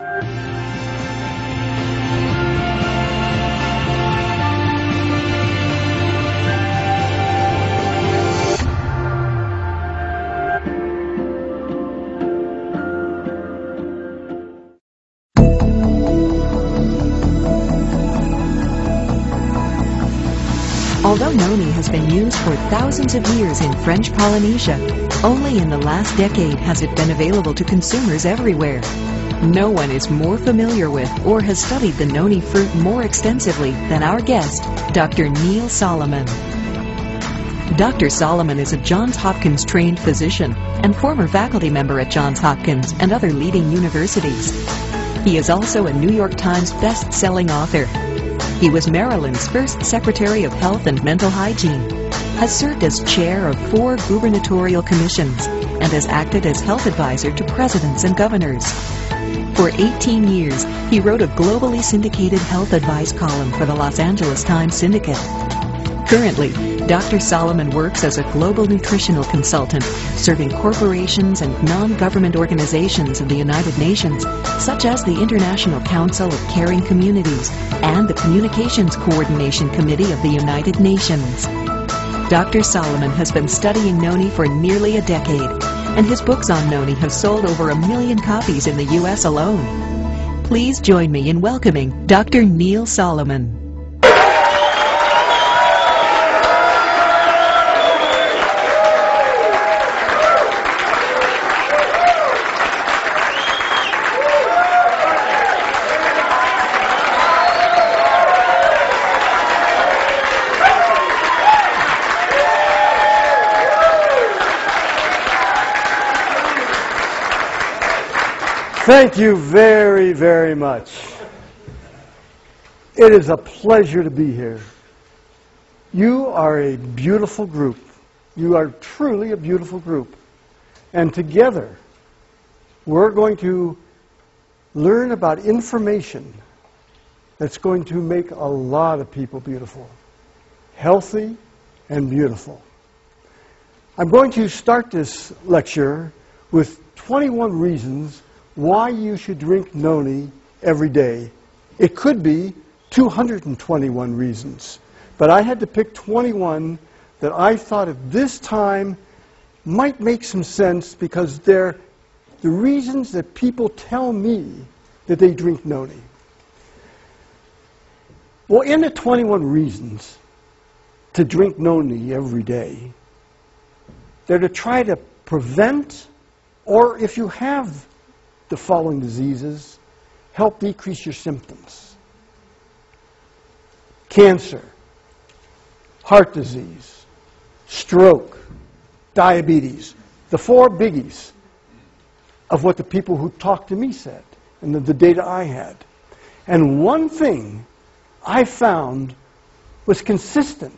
Although Noni has been used for thousands of years in French Polynesia, only in the last decade has it been available to consumers everywhere. No one is more familiar with or has studied the Noni fruit more extensively than our guest, Dr. Neil Solomon. Dr. Solomon is a Johns Hopkins trained physician and former faculty member at Johns Hopkins and other leading universities. He is also a New York Times best-selling author. He was Maryland's first Secretary of Health and Mental Hygiene, has served as chair of 4 gubernatorial commissions, and has acted as health advisor to presidents and governors. For 18 years, he wrote a globally syndicated health advice column for the Los Angeles Times Syndicate. Currently, Dr. Solomon works as a global nutritional consultant, serving corporations and non-government organizations of the United Nations, such as the International Council of Caring Communities and the Communications Coordination Committee of the United Nations. Dr. Solomon has been studying Noni for nearly a decade, and his books on Noni have sold over 1 million copies in the U.S. alone. Please join me in welcoming Dr. Neil Solomon. Thank you very, very much. It is a pleasure to be here. You are a beautiful group. You are truly a beautiful group. And together, we're going to learn about information that's going to make a lot of people beautiful, healthy and beautiful. I'm going to start this lecture with 21 reasons why you should drink Noni every day. It could be 221 reasons, but I had to pick 21 that I thought at this time might make some sense because they're the reasons that people tell me that they drink Noni. Well, in the 21 reasons to drink Noni every day, they're to try to prevent, or if you have the following diseases, help decrease your symptoms. Cancer, heart disease, stroke, diabetes, the 4 biggies of what the people who talked to me said and the data I had. And one thing I found was consistent.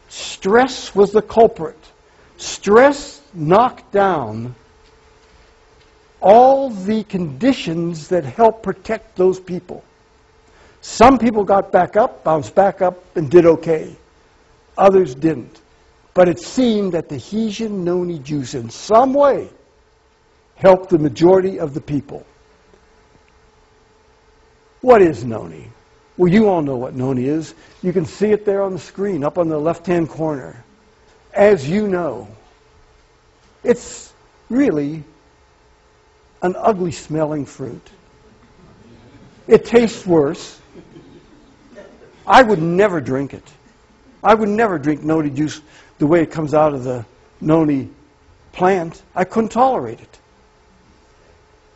Stress was the culprit. Stress knocked down all the conditions that help protect those people. Some people got back up, bounced back up, and did okay. Others didn't. But it seemed that the Hygiene Noni juice in some way helped the majority of the people. What is Noni? Well, you all know what Noni is. You can see it there on the screen, up on the left-hand corner. As you know, it's really an ugly-smelling fruit. It tastes worse. I would never drink it. I would never drink Noni juice the way it comes out of the Noni plant. I couldn't tolerate it.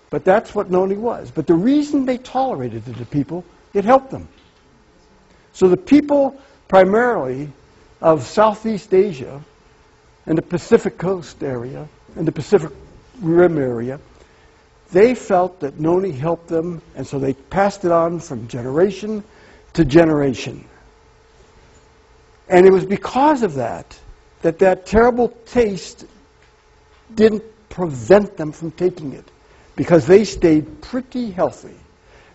But that's what Noni was. But the reason they tolerated it to people, it helped them. So the people primarily of Southeast Asia and the Pacific Coast area and the Pacific Rim area, they felt that Noni helped them, and so they passed it on from generation to generation. And it was because of that that terrible taste didn't prevent them from taking it, because they stayed pretty healthy.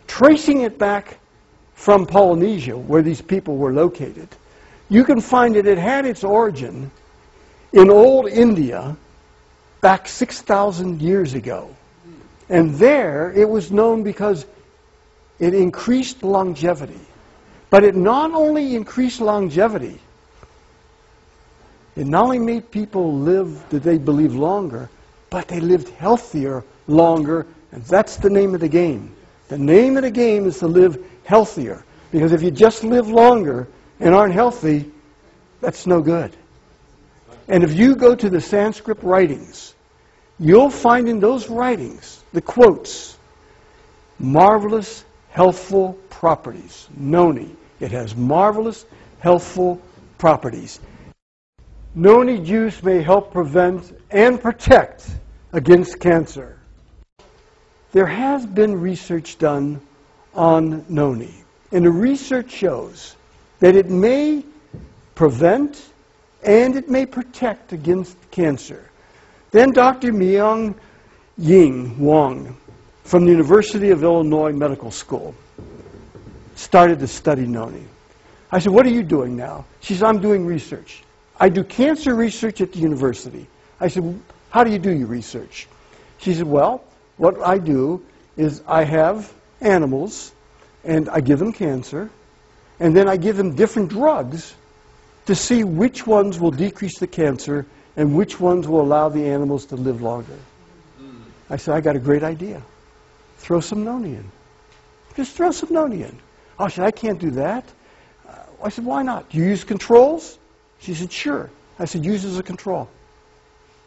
Tracing it back from Polynesia, where these people were located, you can find that it had its origin in old India back 6,000 years ago. And there, it was known because it increased longevity. But it not only increased longevity, it not only made people live, that they believe, longer, but they lived healthier longer, and that's the name of the game. The name of the game is to live healthier, because if you just live longer and aren't healthy, that's no good. And if you go to the Sanskrit writings, you'll find in those writings, the quotes, marvelous, healthful properties. Noni. It has marvelous, healthful properties. Noni juice may help prevent and protect against cancer. There has been research done on Noni, and the research shows that it may prevent and it may protect against cancer. Then Dr. Myung-Ying Wong from the University of Illinois Medical School started to study Noni. I said, what are you doing now? She said, I'm doing research. I do cancer research at the university. I said, how do you do your research? She said, well, what I do is I have animals, and I give them cancer, and then I give them different drugs to see which ones will decrease the cancer and which ones will allow the animals to live longer. I said, I got a great idea. Throw some Noni in. Just throw some Noni in. Oh, she said, I can't do that. I said, why not? Do you use controls? She said, sure. I said, use it as a control.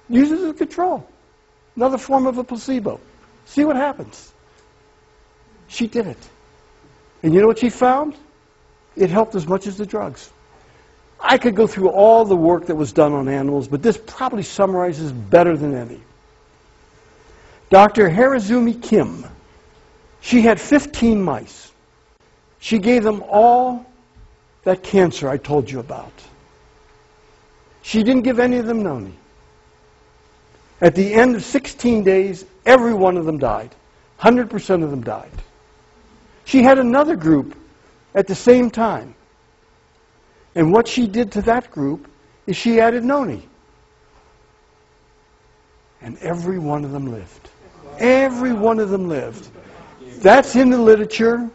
Use it as a control. Another form of a placebo. See what happens. She did it. And you know what she found? It helped as much as the drugs. I could go through all the work that was done on animals, but this probably summarizes better than any. Dr. Hirazumi Kim, she had 15 mice. She gave them all that cancer I told you about. She didn't give any of them Noni. At the end of 16 days, every one of them died. 100% of them died. She had another group at the same time. And what she did to that group is she added Noni. And every one of them lived. Every one of them lived. That's in the literature.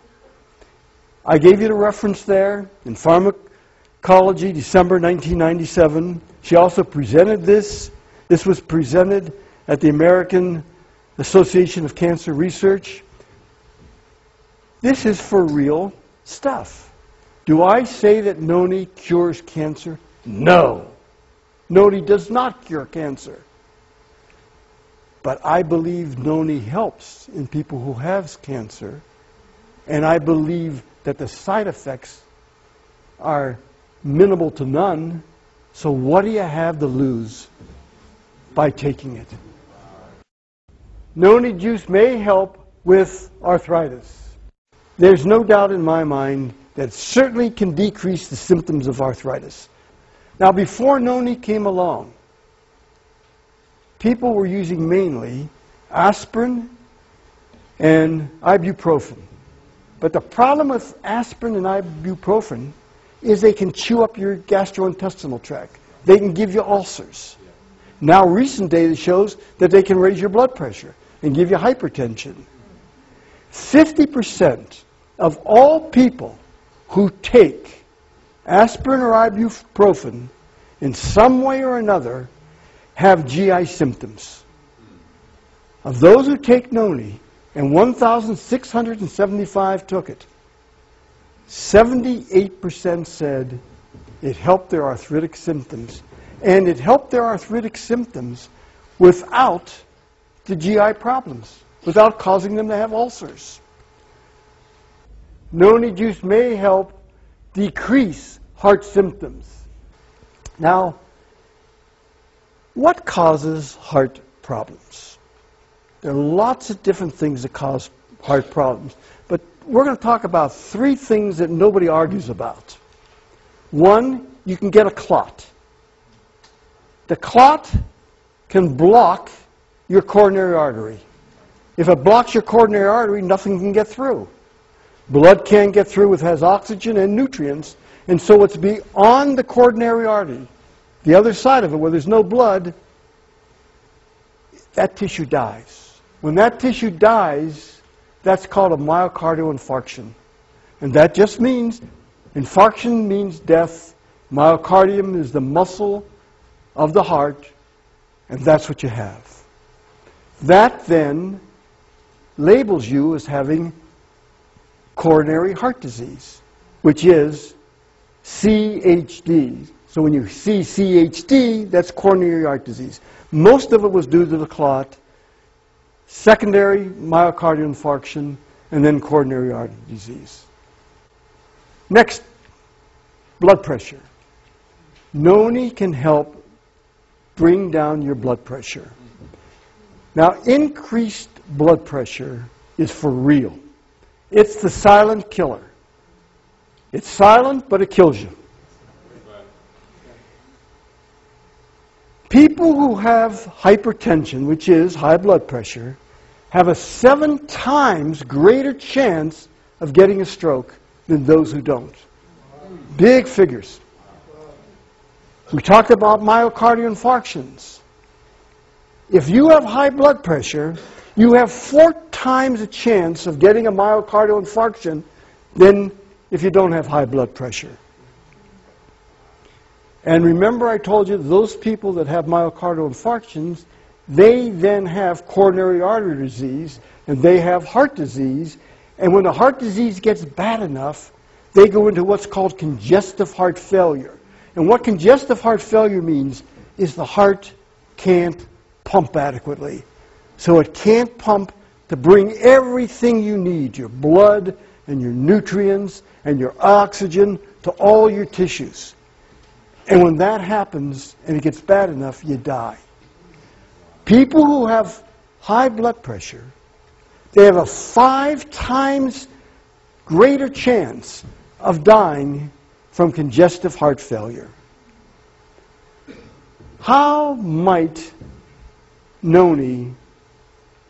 I gave you the reference there in Pharmacology, December 1997. She also presented this. This was presented at the American Association of Cancer Research. This is for real stuff. Do I say that Noni cures cancer? No. Noni does not cure cancer. But I believe Noni helps in people who have cancer, and I believe that the side effects are minimal to none, so what do you have to lose by taking it? Noni juice may help with arthritis. There's no doubt in my mind that it certainly can decrease the symptoms of arthritis. Now, before Noni came along, people were using mainly aspirin and ibuprofen. But the problem with aspirin and ibuprofen is they can chew up your gastrointestinal tract. They can give you ulcers. Now, recent data shows that they can raise your blood pressure and give you hypertension. 50% of all people who take aspirin or ibuprofen in some way or another have GI symptoms. Of those who take Noni, and 1,675 took it, 78% said it helped their arthritic symptoms. And it helped their arthritic symptoms without the GI problems, without causing them to have ulcers. Noni juice may help decrease heart symptoms. Now, what causes heart problems? There are lots of different things that cause heart problems, but we're going to talk about three things that nobody argues about. One, you can get a clot. The clot can block your coronary artery. If it blocks your coronary artery, nothing can get through. Blood can't get through. It has oxygen and nutrients, and so it's beyond the coronary artery. The other side of it, where there's no blood, that tissue dies. When that tissue dies, that's called a myocardial infarction. And that just means, infarction means death. Myocardium is the muscle of the heart, and that's what you have. That then labels you as having coronary heart disease, which is CHD. So when you see CHD, that's coronary heart disease. Most of it was due to the clot, secondary myocardial infarction, and then coronary artery disease. Next, blood pressure. Noni can help bring down your blood pressure. Now, increased blood pressure is for real. It's the silent killer. It's silent, but it kills you. People who have hypertension, which is high blood pressure, have a 7 times greater chance of getting a stroke than those who don't. Big figures. We talked about myocardial infarctions. If you have high blood pressure, you have 4 times a chance of getting a myocardial infarction than if you don't have high blood pressure. And remember I told you those people that have myocardial infarctions, they then have coronary artery disease, and they have heart disease. And when the heart disease gets bad enough, they go into what's called congestive heart failure. And what congestive heart failure means is the heart can't pump adequately. So it can't pump to bring everything you need, your blood and your nutrients and your oxygen, to all your tissues. And when that happens and it gets bad enough, you die. People who have high blood pressure, they have a 5 times greater chance of dying from congestive heart failure. How might Noni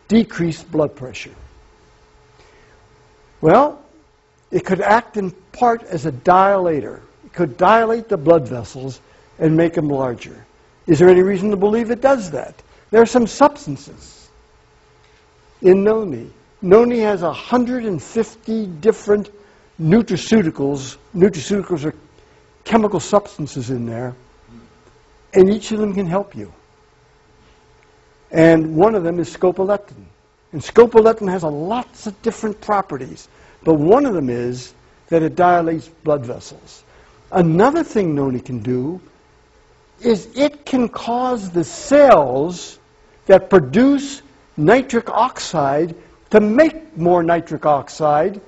decrease blood pressure? Well, it could act in part as a dilator. It could dilate the blood vessels and make them larger. Is there any reason to believe it does that? There are some substances in Noni. Noni has 150 different nutraceuticals. Nutraceuticals are chemical substances in there, and each of them can help you. And one of them is scopolamine. And scopolamine has lots of different properties, but one of them is that it dilates blood vessels. Another thing Noni can do is it can cause the cells that produce nitric oxide to make more nitric oxide,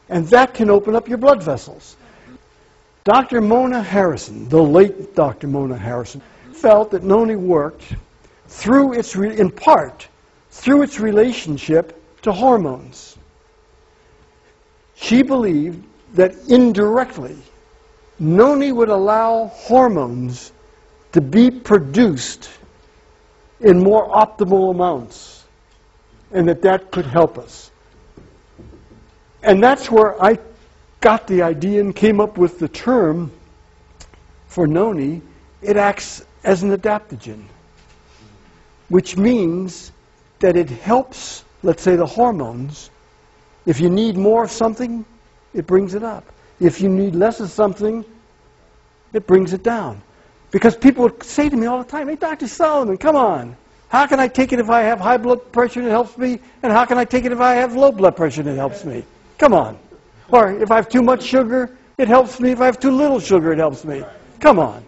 and that can open up your blood vessels. Dr. Mona Harrison, the late Dr. Mona Harrison, felt that Noni worked through its, in part, through its relationship to hormones. She believed that indirectly, Noni would allow hormones to be produced in more optimal amounts, and that could help us. And that's where I got the idea and came up with the term for Noni. It acts as an adaptogen, which means that it helps, let's say, the hormones. If you need more of something, it brings it up. If you need less of something, it brings it down. Because people would say to me all the time, "Hey, Dr. Solomon, come on. How can I take it if I have high blood pressure and it helps me? And how can I take it if I have low blood pressure and it helps me? Come on." Or if I have too much sugar, it helps me. If I have too little sugar, it helps me. Come on.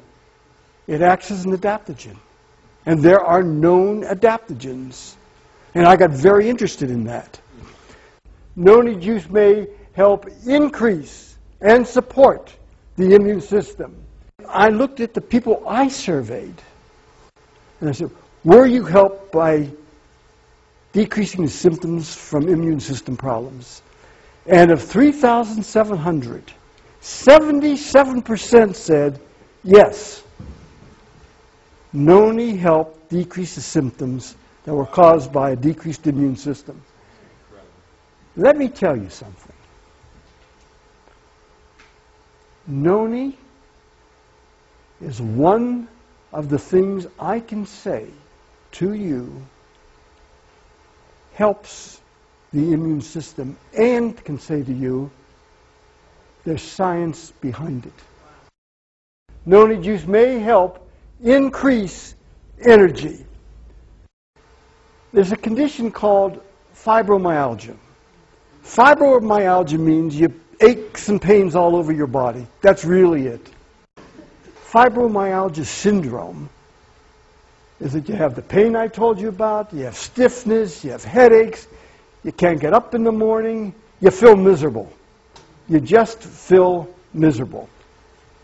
It acts as an adaptogen. And there are known adaptogens. And I got very interested in that. Noni juice may help increase and support the immune system. I looked at the people I surveyed, and I said, were you helped by decreasing the symptoms from immune system problems? And of 3,700, 77% said, yes, Noni helped decrease the symptoms that were caused by a decreased immune system. Let me tell you something. Noni is one of the things I can say to you helps the immune system and can say to you, there's science behind it. Noni juice may help increase energy. There's a condition called fibromyalgia. Fibromyalgia means you aches and pains all over your body. That's really it. Fibromyalgia syndrome is that you have the pain I told you about, you have stiffness, you have headaches, you can't get up in the morning, you feel miserable. You just feel miserable.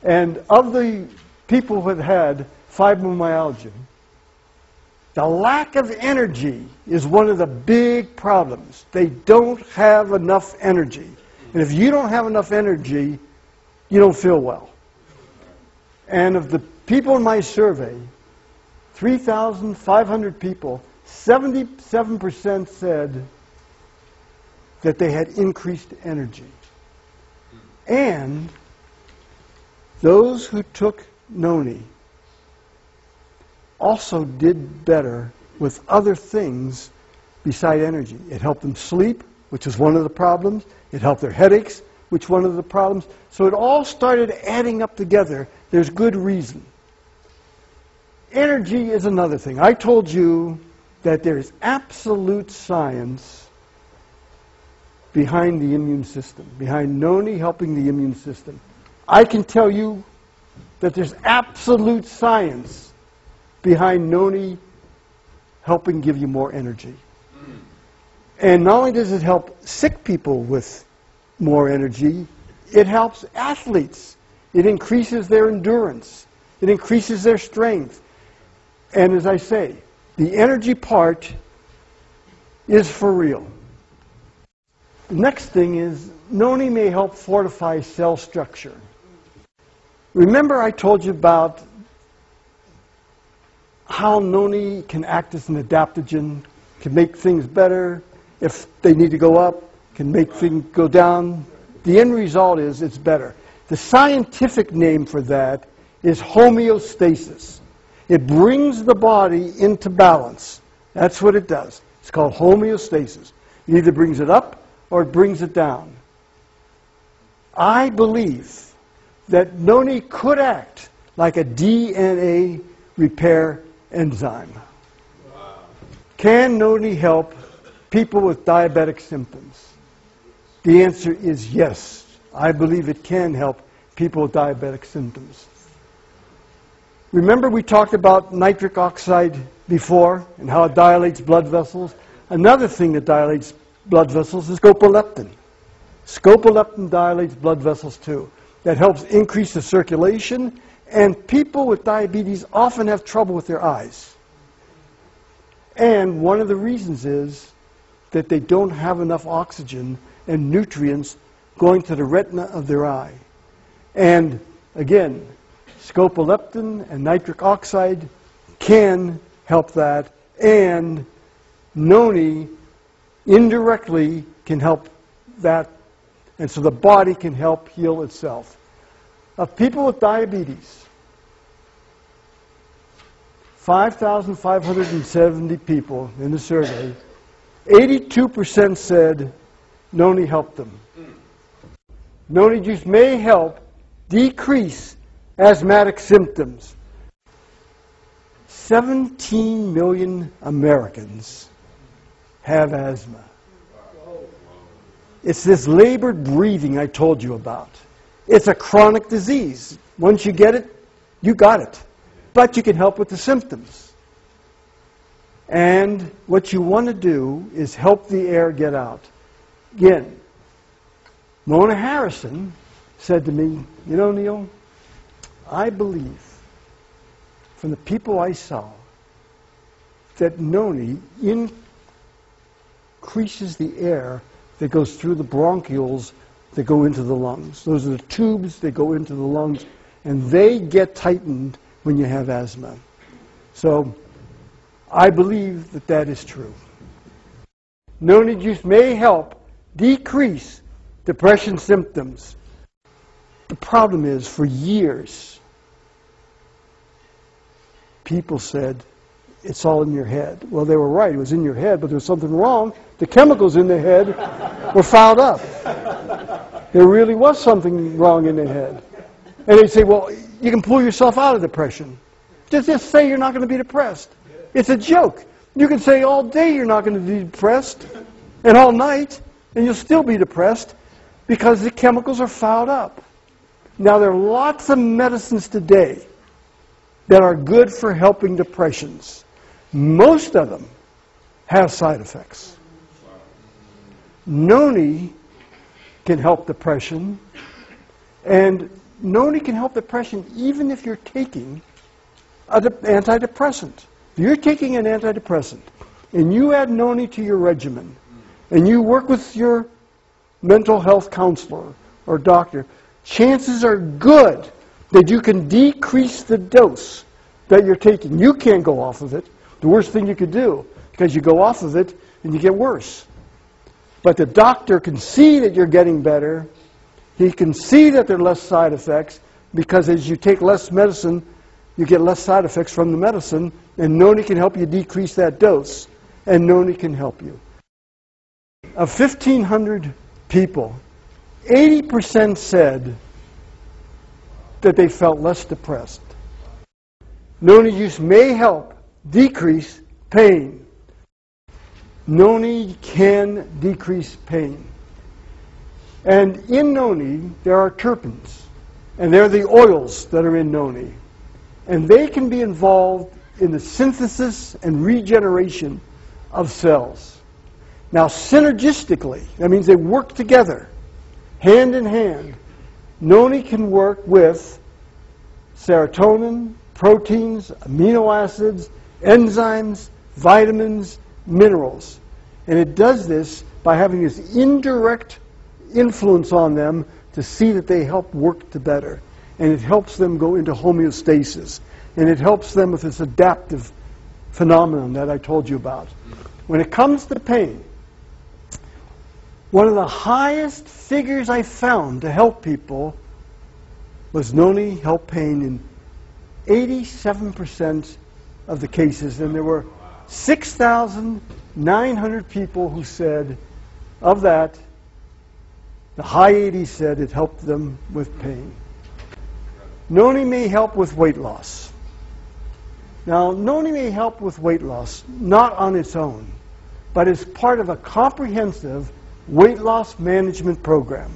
And of the people who have had fibromyalgia, the lack of energy is one of the big problems. They don't have enough energy. And if you don't have enough energy, you don't feel well. And of the people in my survey, 3,500 people, 77% said that they had increased energy. And those who took Noni also did better with other things beside energy. It helped them sleep, which was one of the problems. It helped their headaches, which was one of the problems. So it all started adding up together. There's good reason. Energy is another thing. I told you that there's absolute science behind the immune system, behind Noni helping the immune system. I can tell you that there's absolute science behind Noni helping give you more energy. And not only does it help sick people with more energy, it helps athletes. It increases their endurance. It increases their strength. And as I say, the energy part is for real. The next thing is Noni may help fortify cell structure. Remember I told you about how Noni can act as an adaptogen, can make things better. If they need to go up, can make things go down. The end result is it's better. The scientific name for that is homeostasis. It brings the body into balance. That's what it does. It's called homeostasis. It either brings it up or it brings it down. I believe that Noni could act like a DNA repair enzyme. Wow. Can Noni help people with diabetic symptoms? The answer is yes. I believe it can help people with diabetic symptoms. Remember we talked about nitric oxide before and how it dilates blood vessels? Another thing that dilates blood vessels is scopoleptin. Scopoleptin dilates blood vessels too. That helps increase the circulation, and people with diabetes often have trouble with their eyes. And one of the reasons is that they don't have enough oxygen and nutrients going to the retina of their eye. And again, scopoleptin and nitric oxide can help that, and Noni indirectly can help that, and so the body can help heal itself. Of people with diabetes, 5,570 people in the survey, 82% said Noni helped them. Noni juice may help decrease asthmatic symptoms. 17 million Americans have asthma. It's this labored breathing I told you about. It's a chronic disease. Once you get it, you got it. But you can help with the symptoms. And what you want to do is help the air get out. Again, Mona Harrison said to me, you know, Neil, I believe from the people I saw that Noni increases the air that goes through the bronchioles that go into the lungs. Those are the tubes that go into the lungs, and they get tightened when you have asthma. So I believe that that is true. Noni juice may help decrease depression symptoms. The problem is, for years, people said it's all in your head. Well, they were right. It was in your head, but there was something wrong. The chemicals in the head were fouled up. There really was something wrong in the head. And they'd say, well, you can pull yourself out of depression. Just say you're not going to be depressed. It's a joke. You can say all day you're not going to be depressed, and all night, and you'll still be depressed because the chemicals are fouled up. Now, there are lots of medicines today that are good for helping depressions. Most of them have side effects. Noni can help depression, and Noni can help depression even if you're taking an antidepressant. If you're taking an antidepressant and you add Noni to your regimen and you work with your mental health counselor or doctor, chances are good that you can decrease the dose that you're taking. You can't go off of it. The worst thing you could do, because you go off of it and you get worse. But the doctor can see that you're getting better. He can see that there are less side effects, because as you take less medicine, you get less side effects from the medicine, and Noni can help you decrease that dose, and Noni can help you. Of 1,500 people, 80% said that they felt less depressed. Noni use may help decrease pain. Noni can decrease pain. And in Noni, there are terpenes, and they're the oils that are in Noni. And they can be involved in the synthesis and regeneration of cells. Now, synergistically, that means they work together, hand in hand. Noni can work with serotonin, proteins, amino acids, enzymes, vitamins, minerals. And it does this by having this indirect influence on them to see that they help work to better. And it helps them go into homeostasis. And it helps them with this adaptive phenomenon that I told you about. When it comes to pain, one of the highest figures I found to help people was Noni helped pain in 87% of the cases. And there were 6,900 people who said, of that, the high 80s said it helped them with pain. Noni may help with weight loss. Now, Noni may help with weight loss, not on its own, but as part of a comprehensive weight loss management program.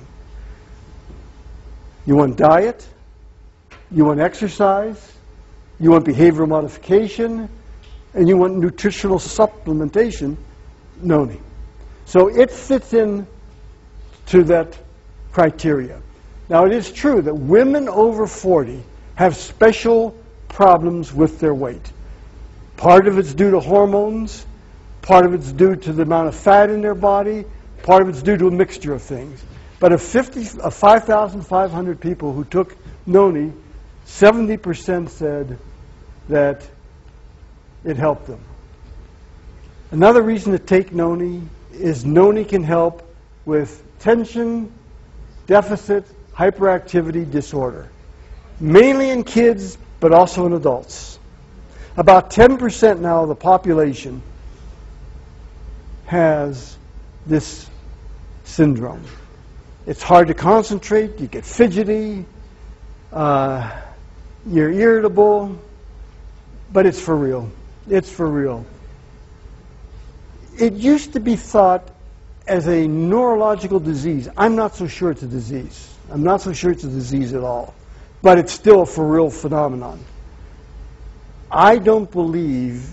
You want diet, you want exercise, you want behavioral modification, and you want nutritional supplementation, Noni. So it fits in to that criteria. Now, it is true that women over 40 have special problems with their weight. Part of it's due to hormones, part of it's due to the amount of fat in their body, part of it's due to a mixture of things. But of 5,500 people who took Noni, 70% said that it helped them. Another reason to take Noni is Noni can help with tension, deficit, hyperactivity disorder, mainly in kids, but also in adults. About 10% now of the population has this syndrome. It's hard to concentrate, you get fidgety, you're irritable, but it's for real. It's for real. It used to be thought as a neurological disease. I'm not so sure it's a disease. I'm not so sure it's a disease at all. But it's still a for real phenomenon. I don't believe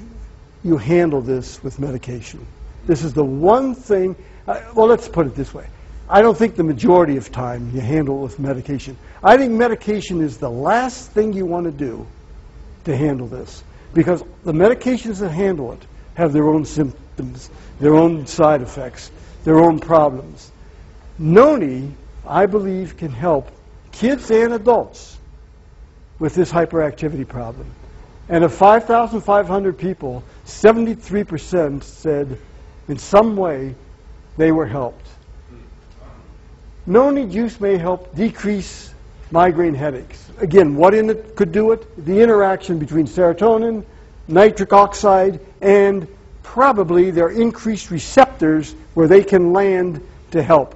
you handle this with medication. This is the one thing, well, let's put it this way. I don't think the majority of time you handle it with medication. I think medication is the last thing you want to do to handle this, because the medications that handle it have their own symptoms, their own side effects, their own problems. Noni, I believe, can help kids and adults with this hyperactivity problem. And of 5,500 people, 73% said in some way they were helped. Noni juice may help decrease migraine headaches. Again, what in it could do it? The interaction between serotonin, nitric oxide, and probably there are increased receptors where they can land to help.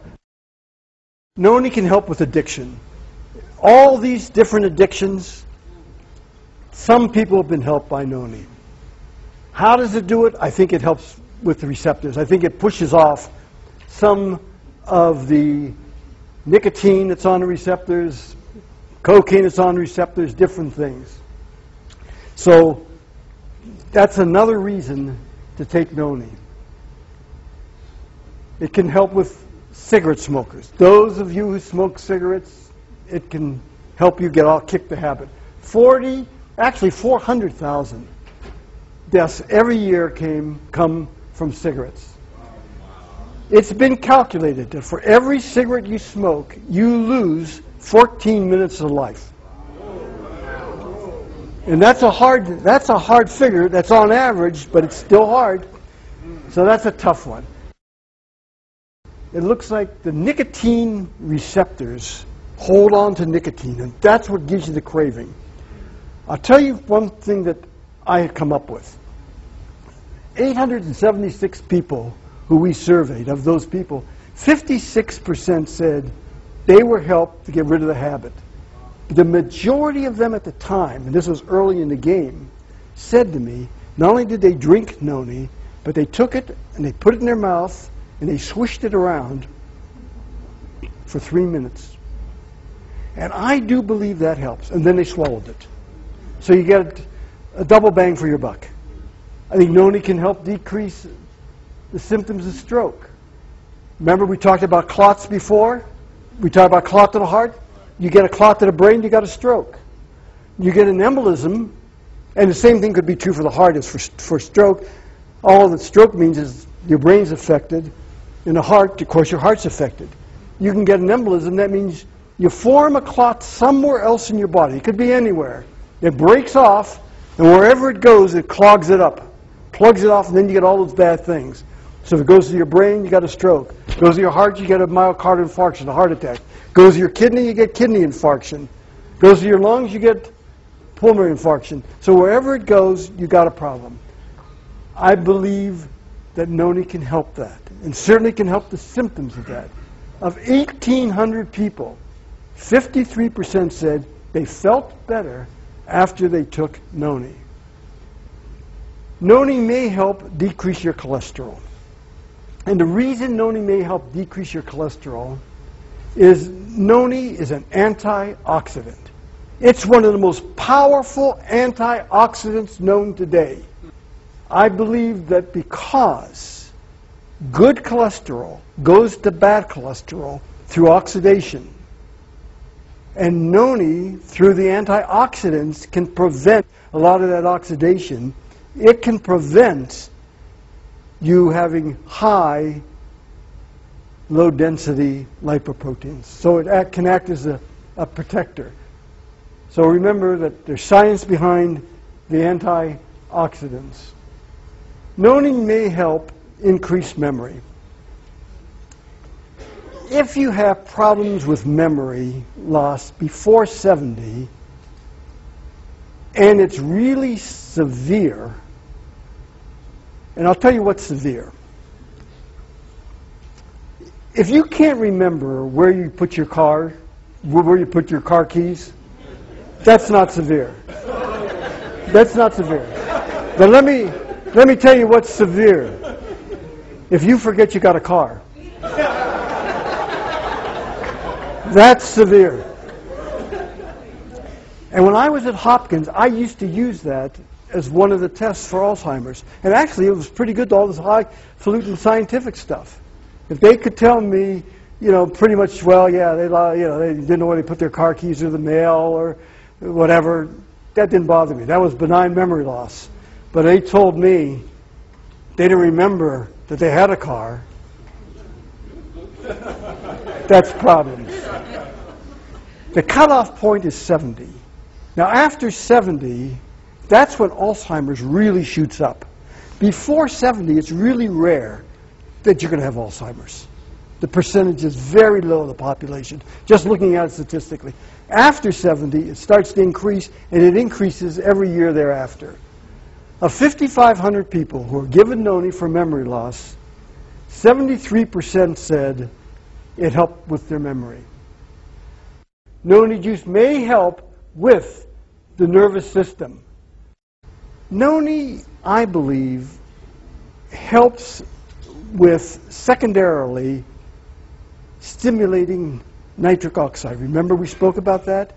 Noni can help with addiction. All these different addictions, some people have been helped by Noni. How does it do it? I think it helps with the receptors. I think it pushes off some of the nicotine that's on the receptors, cocaine that's on the receptors, different things. So that's another reason to take Noni. It can help with cigarette smokers. Those of you who smoke cigarettes, it can help you kick the habit. 400,000 deaths every year come from cigarettes. It's been calculated that for every cigarette you smoke, you lose 14 minutes of life. And that's a hard figure. That's on average, but it's still hard. So that's a tough one. It looks like the nicotine receptors hold on to nicotine, and that's what gives you the craving. I'll tell you one thing that I had come up with. 876 people who we surveyed, of those people, 56% said they were helped to get rid of the habit. The majority of them at the time, and this was early in the game, said to me, not only did they drink Noni, but they took it and they put it in their mouth and they swished it around for 3 minutes. And I do believe that helps. And then they swallowed it. So you get a double bang for your buck. I think Noni can help decrease the symptoms of stroke. Remember we talked about clots before? We talked about clot to the heart. You get a clot to the brain, you got a stroke. You get an embolism, and the same thing could be true for the heart as for stroke. All that stroke means is your brain's affected. In the heart, of course, your heart's affected. You can get an embolism. That means you form a clot somewhere else in your body. It could be anywhere. It breaks off, and wherever it goes, it clogs it up. Plugs it off, and then you get all those bad things. So if it goes to your brain, you got a stroke. It goes to your heart, you get a myocardial infarction, a heart attack. It goes to your kidney, you get kidney infarction. It goes to your lungs, you get pulmonary infarction. So wherever it goes, you got a problem. I believe that Noni can help that, and certainly can help the symptoms of that. Of 1,800 people, 53% said they felt better after they took Noni. Noni may help decrease your cholesterol. And the reason Noni may help decrease your cholesterol is Noni is an antioxidant. It's one of the most powerful antioxidants known today. I believe that because good cholesterol goes to bad cholesterol through oxidation, and Noni, through the antioxidants, can prevent a lot of that oxidation. It can prevent you having high, low-density lipoproteins. So it can act as a protector. So remember that there's science behind the antioxidants. Noni may help increase memory. If you have problems with memory loss before 70, and it's really severe, and I'll tell you what's severe. If you can't remember where you put your car keys, that's not severe. That's not severe. But let me tell you what's severe. If you forget you got a car. That's severe. And when I was at Hopkins, I used to use that as one of the tests for Alzheimer's. And actually, it was pretty good to all this highfalutin scientific stuff. If they could tell me, pretty much, well, yeah, they didn't know where they put their car keys or the mail or whatever, that didn't bother me. That was benign memory loss. But they told me they didn't remember that they had a car. That's problems. The cutoff point is 70. Now, after 70, that's when Alzheimer's really shoots up. Before 70, it's really rare that you're going to have Alzheimer's. The percentage is very low in the population, just looking at it statistically. After 70, it starts to increase, and it increases every year thereafter. Of 5,500 people who were given Noni for memory loss, 73% said it helped with their memory. Noni juice may help with the nervous system. Noni, I believe, helps with secondarily stimulating nitric oxide. Remember we spoke about that?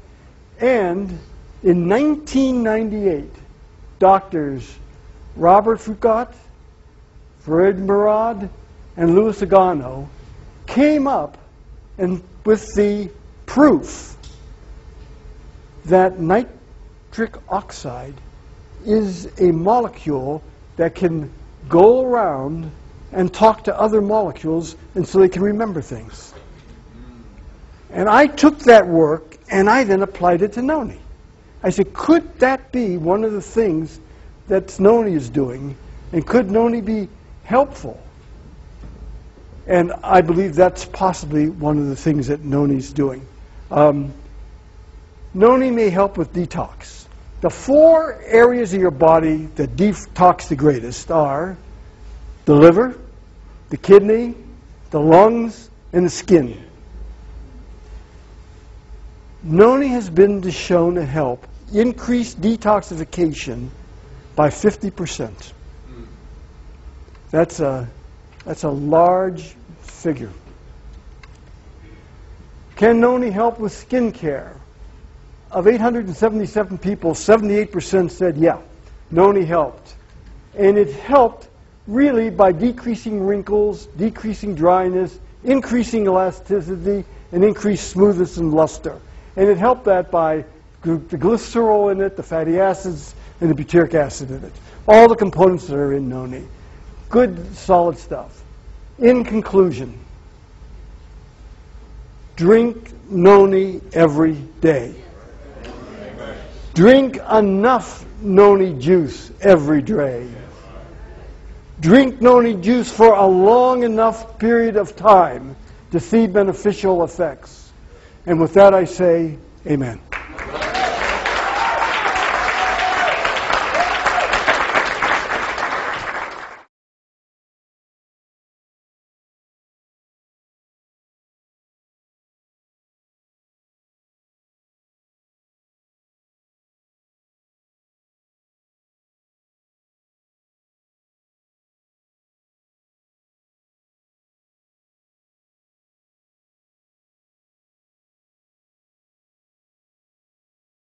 And in 1998, doctors Robert Foucault, Fred Murad, and Louis Agano came up with the proof that nitric oxide is a molecule that can go around and talk to other molecules, and so they can remember things. And I took that work and I then applied it to Noni. I said, could that be one of the things that Noni is doing, and could Noni be helpful? And I believe that's possibly one of the things that Noni's doing. Noni may help with detox. The 4 areas of your body that detox the greatest are the liver, the kidney, the lungs, and the skin. Noni has been shown to help increase detoxification by 50%. That's a large figure. Can Noni help with skin care? Of 877 people, 78% said, yeah, Noni helped. And it helped really by decreasing wrinkles, decreasing dryness, increasing elasticity, and increased smoothness and luster. And it helped that by the glycerol in it, the fatty acids, and the butyric acid in it. All the components that are in Noni. Good, solid stuff. In conclusion, drink Noni every day. Drink enough Noni juice every day. Drink Noni juice for a long enough period of time to see beneficial effects. And with that I say, amen.